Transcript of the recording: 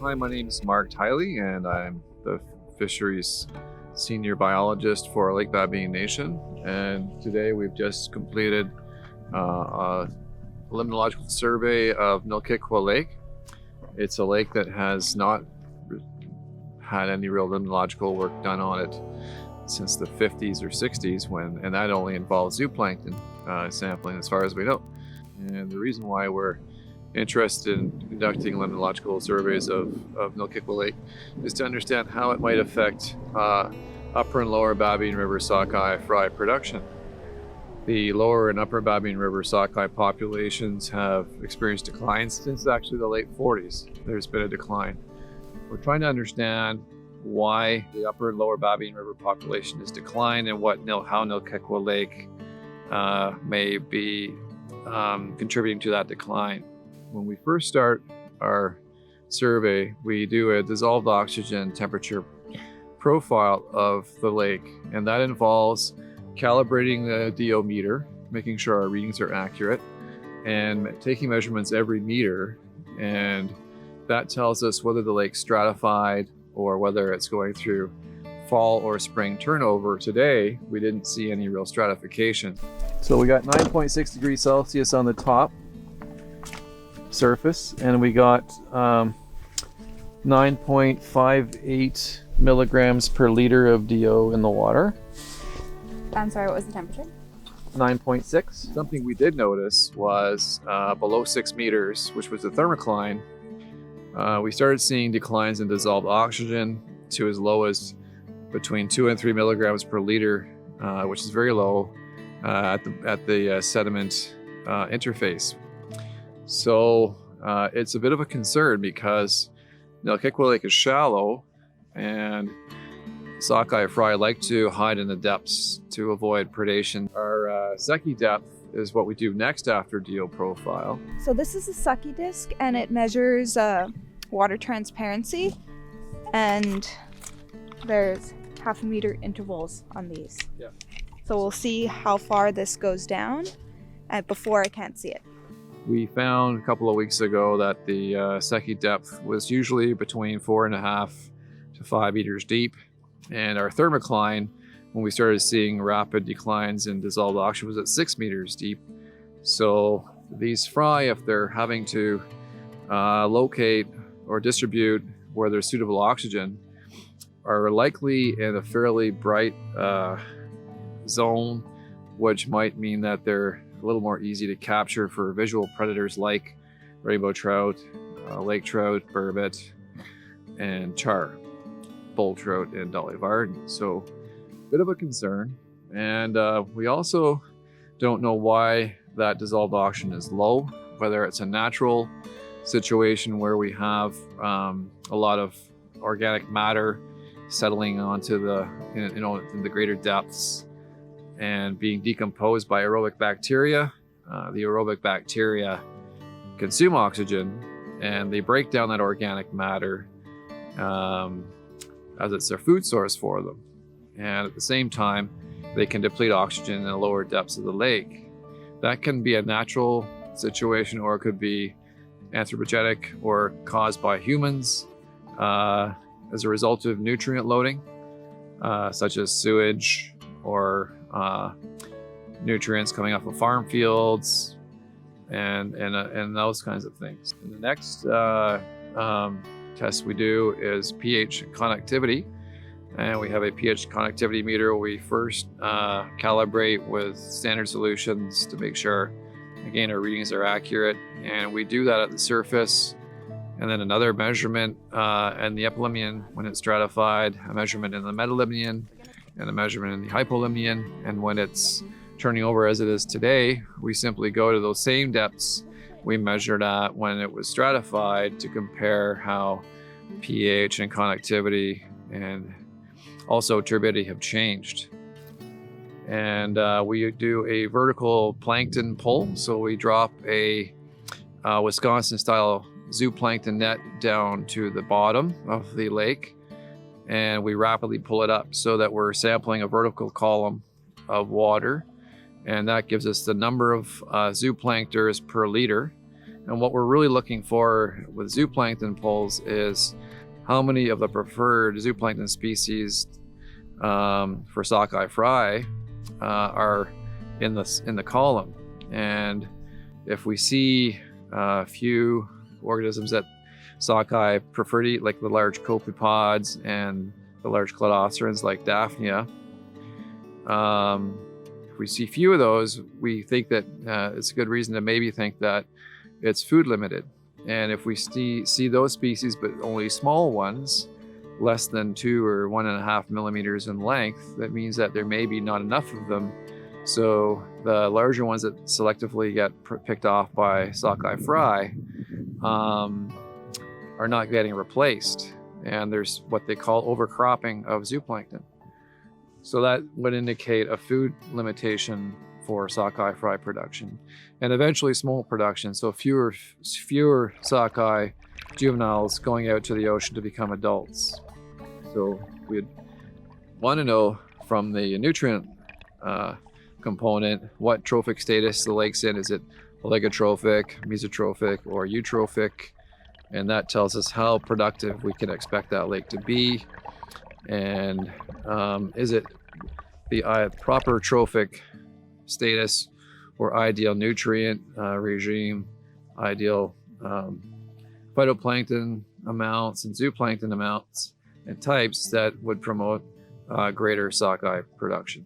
Hi, my name is Mark Tiley, and I'm the fisheries senior biologist for Lake Babine Nation. And today we've just completed a limnological survey of Nilkikwa Lake. It's a lake that has not had any real limnological work done on it since the 50s or 60s, and that only involves zooplankton sampling as far as we know. And the reason why we're interested in conducting limnological surveys of Nilkikwa Lake is to understand how it might affect upper and lower Babine River sockeye fry production. The lower and upper Babine River sockeye populations have experienced declines since actually the late 40s. There's been a decline. We're trying to understand why the upper and lower Babine River population has declined and how Nilkikwa Lake may be contributing to that decline. When we first start our survey, we do a dissolved oxygen temperature profile of the lake, and that involves calibrating the DO meter, making sure our readings are accurate, and taking measurements every meter, and that tells us whether the lake's stratified or whether it's going through fall or spring turnover. Today, we didn't see any real stratification. So we got 9.6 degrees Celsius on the top surface, and we got 9.58 milligrams per liter of DO in the water. I'm sorry, what was the temperature? 9.6. Something we did notice was below 6 meters, which was the thermocline, we started seeing declines in dissolved oxygen to as low as between 2 and 3 milligrams per liter, which is very low at the sediment interface. So it's a bit of a concern because Nilkikwa Lake is shallow, and sockeye fry like to hide in the depths to avoid predation. Our Secchi depth is what we do next after DO profile. So this is a Secchi disc, and it measures water transparency, and there's half a meter intervals on these. Yeah. So we'll see how far this goes down before I can't see it. We found a couple of weeks ago that the Secchi depth was usually between 4.5 to 5 meters deep, and our thermocline, when we started seeing rapid declines in dissolved oxygen, was at 6 meters deep. So these fry, if they're having to locate or distribute where there's suitable oxygen, are likely in a fairly bright zone, which might mean that they're a little more easy to capture for visual predators like rainbow trout, lake trout, burbot, and char, bull trout, and dolly varden. So a bit of a concern. And we also don't know why that dissolved oxygen is low, whether it's a natural situation where we have a lot of organic matter settling onto in the greater depths and being decomposed by aerobic bacteria. The aerobic bacteria consume oxygen, and they break down that organic matter as it's their food source for them. And at the same time, they can deplete oxygen in the lower depths of the lake. That can be a natural situation, or it could be anthropogenic or caused by humans as a result of nutrient loading, such as sewage or nutrients coming off of farm fields and those kinds of things. And the next test we do is pH conductivity, and we have a pH conductivity meter. We first calibrate with standard solutions to make sure, again, our readings are accurate, and we do that at the surface, and then another measurement in the epilimnion when it's stratified, a measurement in the metalimnion, and a measurement in the hypolimnion. And when it's turning over as it is today, we simply go to those same depths we measured at when it was stratified to compare how pH and conductivity and also turbidity have changed. And we do a vertical plankton pull. So we drop a Wisconsin-style zooplankton net down to the bottom of the lake, and we rapidly pull it up so that we're sampling a vertical column of water, and that gives us the number of zooplankters per liter. And what we're really looking for with zooplankton pulls is how many of the preferred zooplankton species for sockeye fry are in the column. And if we see a few organisms that sockeye prefer to eat, like the large copepods and the large cladocerans like Daphnia, if we see few of those, we think that it's a good reason to maybe think that it's food limited. And if we see those species, but only small ones, less than 2 or 1.5 millimeters in length, that means that there may be not enough of them. So the larger ones that selectively get picked off by sockeye fry are not getting replaced. And there's what they call overcropping of zooplankton. So that would indicate a food limitation for sockeye fry production, and eventually smolt production. So fewer sockeye juveniles going out to the ocean to become adults. So we'd want to know from the nutrient component what trophic status the lake's in. Is it oligotrophic, mesotrophic, or eutrophic? And that tells us how productive we can expect that lake to be. And is it the proper trophic status or ideal nutrient regime, ideal phytoplankton amounts and zooplankton amounts and types that would promote greater sockeye production.